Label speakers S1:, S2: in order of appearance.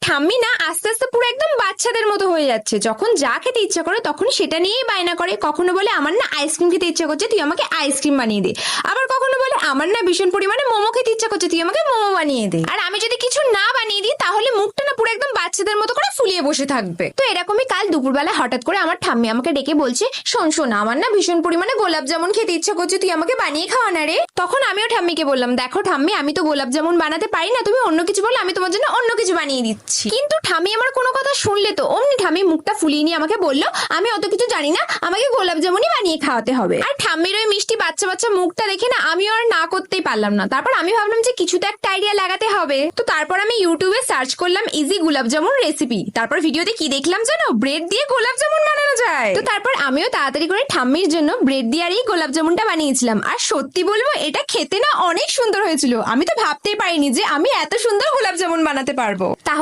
S1: ঠাম্মি না আস্তে আস্তে পুরো একদম বাচ্চাদের মতো হয়ে যাচ্ছে। যখন যা খেতে ইচ্ছা করে তখন সেটা নিয়েই বায়না করে। কখনো বলে আমার না আইসক্রিম খেতে ইচ্ছা করছে, তুই আমাকে আইসক্রিম বানিয়ে দে। আবার কখনো বলে আমার না ভীষণ পরিমাণে মোমো খেতে ইচ্ছা করছে, তুই আমাকে মোমো বানিয়ে দে। আর আমি যদি কিছু না বানিয়ে দিই তাহলে মুখটা না পুরো একদম বাচ্চাদের মতো করে ফুলিয়ে বসে থাকবে। তো এরকমই কাল দুপুরবেলা হঠাৎ করে আমার ঠাম্মি আমাকে ডেকে বলছে, শোন শোন আমার না ভীষণ পরিমাণে গোলাপ জামুন খেতে ইচ্ছা করছে, তুই আমাকে বানিয়ে খাওয়া না রে। তখন আমিও ঠাম্মিকে বললাম, দেখো ঠাম্মি আমি তো গোলাপ জামুন বানাতে পারি না, তুমি অন্য কিছু বলো, আমি তোমার জন্য অন্য কিছু বানিয়ে দিচ্ছি। কিন্তু ঠাম্মি আমার কোনো কথা শুনলে তো অমনি ঠাম্মি মুখটা ফুলিয়ে নিয়ে আমাকে বললো, আমি অত কিছু জানি না, আমাকে গোলাপ জামুনই বানিয়ে খাওয়াতে হবে। আর ঠাম্মির ওই মিষ্টি বাচ্চা বাচ্চা মুখটা দেখে না আমিও আর না করতেই পারলাম না। তারপর আমি ভাবলাম যে কিছু তো একটা আইডিয়া লাগাতে হবে। তো তারপর আমি ইউটিউবে সার্চ করলাম ইজি গোলাপ জামুন রেসিপি। তারপর ভিডিওতে কি দেখলাম জানো, ব্রেড দিয়ে গোলাপ জামুন বানানো যায়। তো তারপর আমিও তাড়াতাড়ি করে ঠাম্মির জন্য ব্রেড দিয়ে আর এই গোলাপ জামুনটা বানিয়েছিলাম। আর সত্যি বলবো এটা খেতে না অনেক সুন্দর হয়েছিল। আমি তো ভাবতেই পারিনি যে আমি এত সুন্দর গোলাপ জামুন বানাতে পারবো। তাহলে